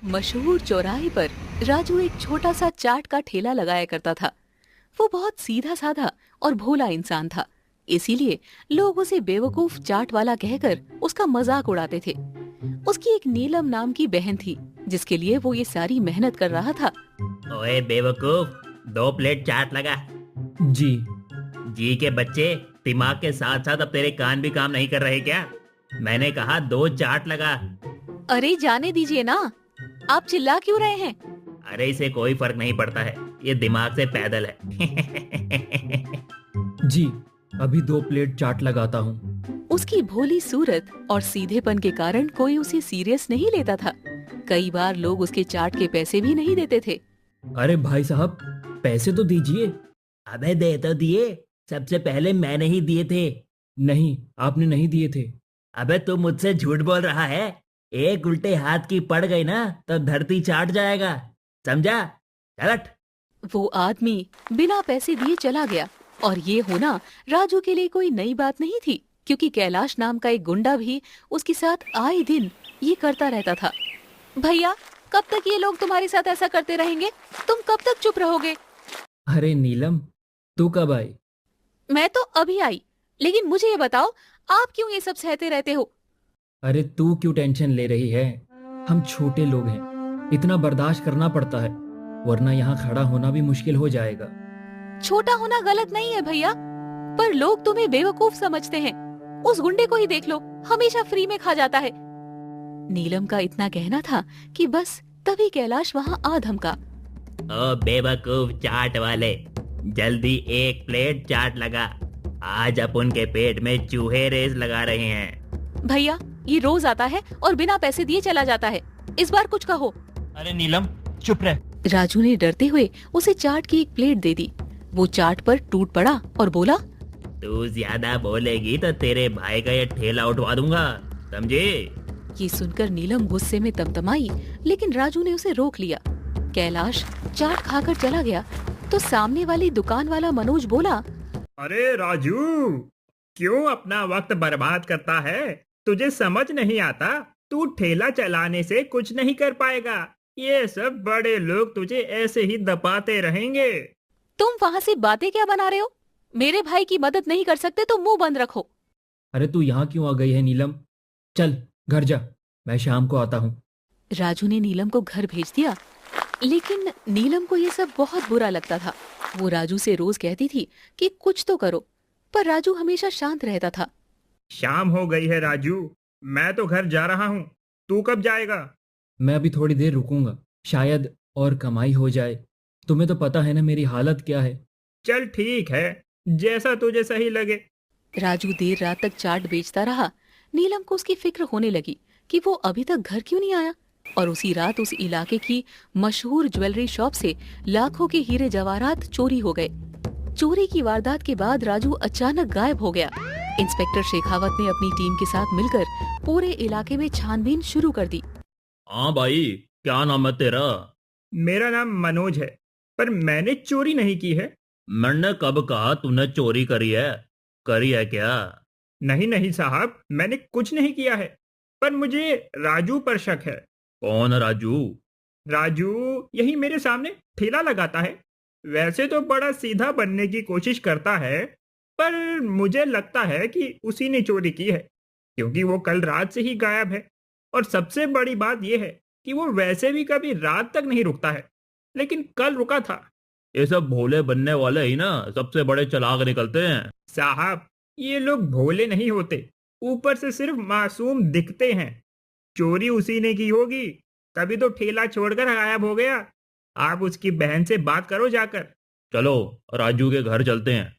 मशहूर चौराहे पर राजू एक छोटा सा चाट का ठेला लगाया करता था। वो बहुत सीधा साधा और भोला इंसान था, इसीलिए लोग उसे बेवकूफ चाट वाला कहकर उसका मजाक उड़ाते थे। उसकी एक नीलम नाम की बहन थी, जिसके लिए वो ये सारी मेहनत कर रहा था। ओए बेवकूफ, 2 प्लेट चाट लगा। जी। जी के बच्चे, दिमाग के साथ साथ अब तेरे कान भी काम नहीं कर रहे क्या? मैंने कहा 2 चाट लगा। अरे जाने दीजिए ना, आप चिल्ला क्यों रहे हैं? अरे इसे कोई फर्क नहीं पड़ता है, ये दिमाग से पैदल है। जी, अभी 2 प्लेट चाट लगाता हूँ। उसकी भोली सूरत और सीधेपन के कारण कोई उसे सीरियस नहीं लेता था। कई बार लोग उसके चाट के पैसे भी नहीं देते थे। अरे भाई साहब, पैसे तो दीजिए। अबे दे तो दिए, सबसे पहले मैंने ही दिए थे। नहीं, आपने नहीं दिए थे। अबे तू मुझसे झूठ बोल रहा है। एक उल्टे हाथ की पड़ गई ना तो धरती चाट जाएगा, समझा? चलट। वो आदमी बिना पैसे दिए चला गया, और ये होना राजू के लिए कोई नई बात नहीं थी, क्योंकि कैलाश नाम का एक गुंडा भी उसके साथ आए दिन ये करता रहता था। भैया, कब तक ये लोग तुम्हारे साथ ऐसा करते रहेंगे? तुम कब तक चुप रहोगे? अरे नीलम, तू कब आई? मैं तो अभी आई, लेकिन मुझे ये बताओ, आप क्यों ये सब सहते रहते हो? अरे तू क्यों टेंशन ले रही है? हम छोटे लोग हैं, इतना बर्दाश्त करना पड़ता है, वरना यहाँ खड़ा होना भी मुश्किल हो जाएगा। छोटा होना गलत नहीं है भैया, पर लोग तुम्हें बेवकूफ समझते हैं। उस गुंडे को ही देख लो, हमेशा फ्री में खा जाता है। नीलम का इतना कहना था कि बस तभी कैलाश वहाँ आ धमका। ओ बेवकूफ चाट वाले, जल्दी 1 प्लेट चाट लगा। आज अपन के पेट में चूहे रेस लगा रहे हैं। भैया, ये रोज आता है और बिना पैसे दिए चला जाता है, इस बार कुछ कहो। अरे नीलम, चुप रह। राजू ने डरते हुए उसे चाट की एक प्लेट दे दी। वो चाट पर टूट पड़ा और बोला, तू ज्यादा बोलेगी तो तेरे भाई का ये ठेला उठवा दूंगा, समझे? ये सुनकर नीलम गुस्से में तमतमाई, लेकिन राजू ने उसे रोक लिया। कैलाश चाट खाकर चला गया तो सामने वाली दुकान वाला मनोज बोला, अरे राजू, क्यों अपना वक्त बर्बाद करता है? तुझे समझ नहीं आता? तू ठेला चलाने से कुछ नहीं कर पाएगा। ये सब बड़े लोग तुझे ऐसे ही दबाते रहेंगे। तुम वहाँ से बातें क्या बना रहे हो? मेरे भाई की मदद नहीं कर सकते तो मुंह बंद रखो। अरे तू यहाँ क्यों आ गई है नीलम? चल घर जा, मैं शाम को आता हूँ। राजू ने नीलम को घर भेज दिया, लेकिन नीलम को ये सब बहुत बुरा लगता था। वो राजू से रोज कहती थी कि कुछ तो करो, पर राजू हमेशा शांत रहता था। शाम हो गई है राजू, मैं तो घर जा रहा हूँ। तू कब जाएगा? मैं अभी थोड़ी देर रुकूंगा, शायद और कमाई हो जाए। तुम्हें तो पता है ना मेरी हालत क्या है। चल ठीक है, जैसा तुझे सही लगे। राजू देर रात तक चाट बेचता रहा। नीलम को उसकी फिक्र होने लगी कि वो अभी तक घर क्यों नहीं आया, और उसी रात उस इलाके की मशहूर ज्वेलरी शॉप से लाखों के हीरे जवाहरात चोरी हो गए। चोरी की वारदात के बाद राजू अचानक गायब हो गया। इंस्पेक्टर शेखावत ने अपनी टीम के साथ मिलकर पूरे इलाके में छानबीन शुरू कर दी। हाँ भाई, क्या नाम है तेरा? मेरा नाम मनोज है, पर मैंने चोरी नहीं की है। मैंने कब कहा तूने चोरी करी है? करी है क्या? नहीं नहीं साहब, मैंने कुछ नहीं किया है, पर मुझे राजू पर शक है। कौन है राजू? राजू यही मेरे सामने ठेला लगाता है। वैसे तो बड़ा सीधा बनने की कोशिश करता है, पर मुझे लगता है कि उसी ने चोरी की है, क्योंकि वो कल रात से ही गायब है। और सबसे बड़ी बात यह है कि वो वैसे भी कभी रात तक नहीं रुकता है, लेकिन कल रुका था। ये सब भोले बनने वाले ही ना सबसे बड़े चालाक निकलते हैं। साहब, ये लोग भोले नहीं होते, ऊपर से सिर्फ मासूम दिखते हैं। चोरी उसी ने की होगी, तभी तो ठेला छोड़कर गायब हो गया। आप उसकी बहन से बात करो जाकर। चलो राजू के घर चलते हैं,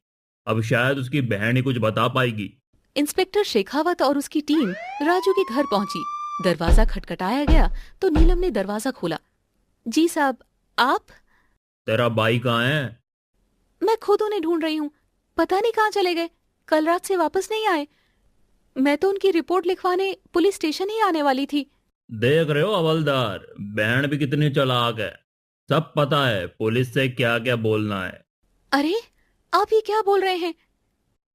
अब शायद उसकी बहन ही कुछ बता पाएगी। इंस्पेक्टर शेखावत और उसकी टीम राजू के घर पहुंची। दरवाजा खटखटाया गया तो नीलम ने दरवाजा खोला। जी साहब, आप? तेरा भाई कहाँ है? मैं खुद उन्हें ढूंढ रही हूँ, पता नहीं कहाँ चले गए। कल रात से वापस नहीं आए। मैं तो उनकी रिपोर्ट लिखवाने पुलिस स्टेशन ही आने वाली थी। देख रहे हो हवलदार, बहन भी कितनी चालाक है। सब पता है पुलिस से क्या क्या बोलना है। अरे, आप ये क्या बोल रहे हैं?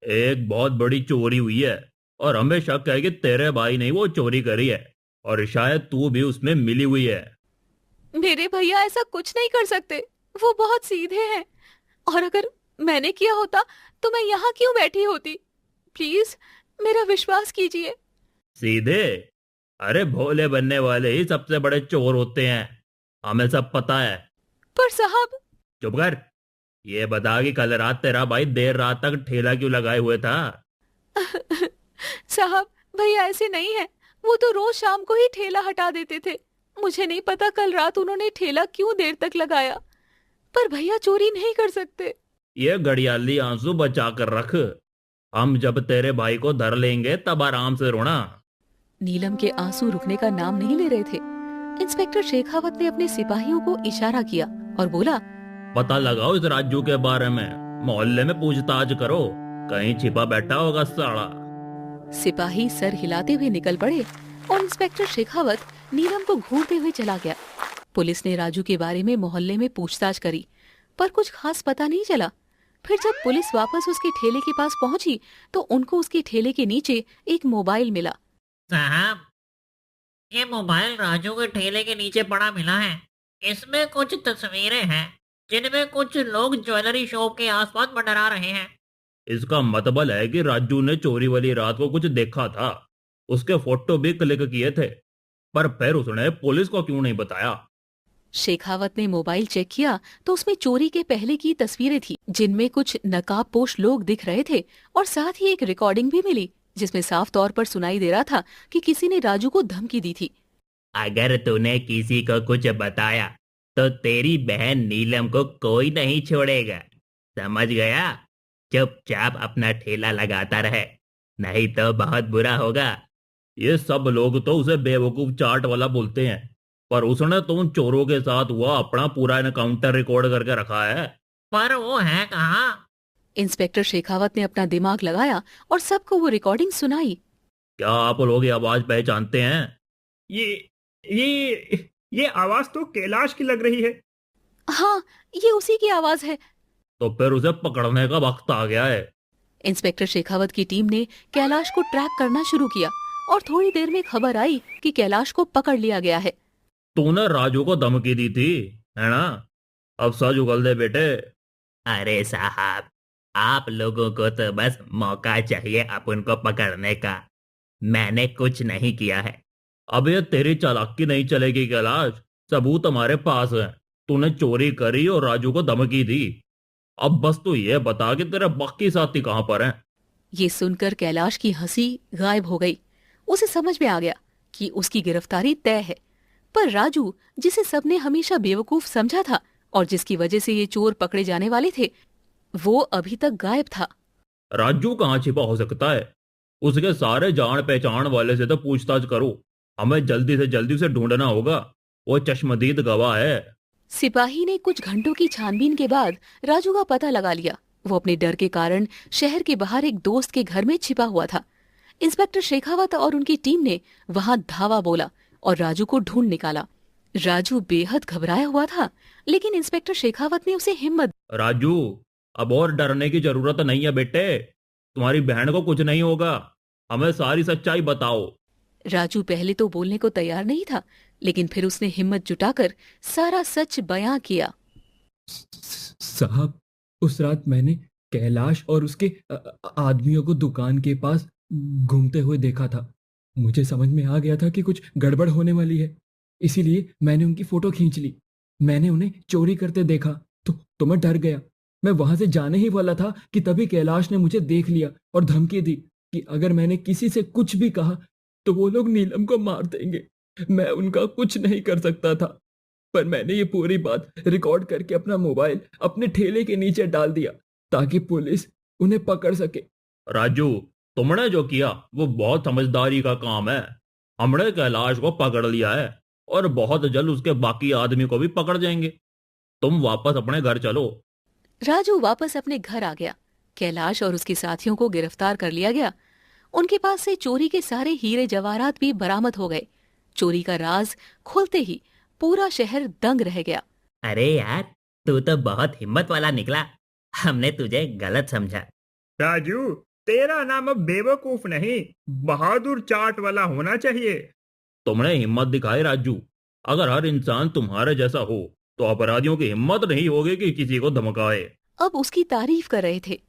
एक बहुत बड़ी चोरी हुई है और हमें शक है कि तेरे भाई ने वो चोरी करी है, और शायद तू भी उसमें मिली हुई है। मेरे भैया ऐसा कुछ नहीं कर सकते, वो बहुत सीधे हैं। और अगर मैंने किया होता तो मैं यहाँ क्यों बैठी होती? प्लीज मेरा विश्वास कीजिए। सीधे? अरे भोले बनने वाले ही सबसे बड़े चोर होते हैं, हमें सब पता है। पर साहब। चुप कर। ये बता कि कल रात तेरा भाई देर रात तक ठेला क्यों लगाए हुए था? साहब भैया ऐसे नहीं है, वो तो रोज शाम को ही ठेला हटा देते थे। मुझे नहीं पता कल रात उन्होंने ठेला क्यों देर तक लगाया, पर भैया चोरी नहीं कर सकते। ये घड़ियाली आंसू बचा कर रख, हम जब तेरे भाई को धर लेंगे तब आराम से रोना। नीलम के आंसू रुकने का नाम नहीं ले रहे थे। इंस्पेक्टर शेखावत ने अपने सिपाहियों को इशारा किया और बोला, पता लगाओ इस राजू के बारे में, मोहल्ले में पूछताछ करो, कहीं छिपा बैठा होगा साला। सिपाही सर हिलाते हुए निकल पड़े और इंस्पेक्टर शेखावत नीलम को घूरते हुए चला गया। पुलिस ने राजू के बारे में मोहल्ले में पूछताछ करी, पर कुछ खास पता नहीं चला। फिर जब पुलिस वापस उसके ठेले के पास पहुंची तो उनको उसके ठेले के नीचे एक मोबाइल मिला। साहब, ये मोबाइल राजू के ठेले के नीचे पड़ा मिला है। इसमें कुछ तस्वीरें हैं जिनमें कुछ लोग ज्वेलरी शॉप के आसपास मंडरा रहे हैं। इसका मतलब है कि राजू ने चोरी वाली रात को कुछ देखा था, उसके फोटो भी क्लिक किए थे, पर फिर उसने पुलिस को क्यों नहीं बताया? शेखावत ने मोबाइल चेक किया तो उसमें चोरी के पहले की तस्वीरें थी, जिनमें कुछ नकाबपोश लोग दिख रहे थे और साथ ही एक रिकॉर्डिंग भी मिली जिसमें साफ तौर पर सुनाई दे रहा था कि किसी ने राजू को धमकी दी थी। अगर तूने किसी को कुछ बताया तो तेरी बहन नीलम को कोई नहीं छोड़ेगा, समझ गया? चुपचाप अपना ठेला लगाता रहे, नहीं तो बहुत बुरा होगा। ये सब लोग तो उसे बेवकूफ चाट वाला बोलते हैं, पर उसने तो उन चोरों के साथ हुआ अपना पूरा एनकाउंटर रिकॉर्ड करके रखा है। पर वो है कहाँ? इंस्पेक्टर शेखावत ने अपना दिमाग लगाया और सबको वो रिकॉर्डिंग सुनाई। क्या आप लोग ये आवाज पहचानते हैं? ये आवाज तो कैलाश की लग रही है। हाँ, ये उसी की आवाज है। तो फिर उसे पकड़ने का वक्त आ गया है। इंस्पेक्टर शेखावत की टीम ने कैलाश को ट्रैक करना शुरू किया और थोड़ी देर में खबर आई कि कैलाश को पकड़ लिया गया है। तूने राजू को धमकी दी थी, है ना? अब सच उगल दे बेटे। अरे साहब, आप लोगों को तो बस मौका चाहिए अपन को पकड़ने का, मैंने कुछ नहीं किया है। अब ये तेरी चालाकी नहीं चलेगी कैलाश, सबूत हमारे पास है। तूने चोरी करी और राजू को धमकी दी, अब बस तू ये बता कि तेरे बाकी साथी कहां पर हैं? ये सुनकर कैलाश की हंसी गायब हो गई। उसे समझ में आ गया कि उसकी गिरफ्तारी तय है, पर राजू, जिसे सबने हमेशा बेवकूफ समझा था और जिसकी वजह से ये चोर पकड़े जाने वाले थे, वो अभी तक गायब था। राजू कहाँ छिपा हो सकता है? उसके सारे जान पहचान वाले से तो पूछताछ करो, हमें जल्दी से जल्दी उसे ढूंढना होगा, वो चश्मदीद गवाह है। सिपाही ने कुछ घंटों की छानबीन के बाद राजू का पता लगा लिया। वो अपने डर के कारण शहर के बाहर एक दोस्त के घर में छिपा हुआ था। इंस्पेक्टर शेखावत और उनकी टीम ने वहां धावा बोला और राजू को ढूंढ निकाला। राजू बेहद घबराया हुआ था, लेकिन इंस्पेक्टर शेखावत ने उसे हिम्मत। राजू, अब और डरने की जरूरत नहीं है बेटे, तुम्हारी बहन को कुछ नहीं होगा, हमें सारी सच्चाई बताओ। राजू पहले तो बोलने को तैयार नहीं था, लेकिन फिर उसने हिम्मत जुटाकर सारा सच बयां किया। साहब, उस रात मैंने कैलाश और उसके आदमियों को दुकान के पास घूमते हुए देखा था। मुझे समझ में आ गया था कि कुछ गड़बड़ होने वाली है, इसीलिए मैंने उनकी फोटो खींच ली। मैंने उन्हें चोरी करते देखा तो मैं डर गया। मैं वहां से जाने ही वाला था कि तभी कैलाश ने मुझे देख लिया और धमकी दी कि अगर मैंने किसी से कुछ भी कहा तो वो लोग नीलम को मार देंगे। मैं उनका कुछ नहीं कर सकता था, पर मैंने ये पूरी बात रिकॉर्ड करके अपना मोबाइल अपने ठेले के नीचे डाल दिया ताकि पुलिस उन्हें पकड़ सके। राजू, तुमने जो किया वो बहुत समझदारी का काम है। हमने कैलाश को पकड़ लिया है और बहुत जल्द उसके बाकी आदमी को भी पकड़ जाएंगे। तुम वापस अपने घर चलो। राजू वापस अपने घर आ गया। कैलाश और उसके साथियों को गिरफ्तार कर लिया गया। उनके पास से चोरी के सारे हीरे जवाहरात भी बरामद हो गए। चोरी का राज खुलते ही पूरा शहर दंग रह गया। अरे यार, तू तो बहुत हिम्मत वाला निकला, हमने तुझे गलत समझा। राजू, तेरा नाम अब बेवकूफ नहीं, बहादुर चाट वाला होना चाहिए। तुमने हिम्मत दिखाई राजू, अगर हर इंसान तुम्हारे जैसा हो तो अपराधियों की हिम्मत नहीं होगी कि किसी को धमकाए। अब उसकी तारीफ कर रहे थे।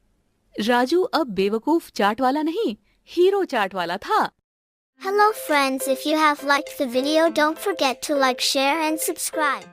राजू अब बेवकूफ चाट वाला नहीं, हीरो चाट वाला था। Hello friends, if you have liked the video, don't forget to like, share and subscribe.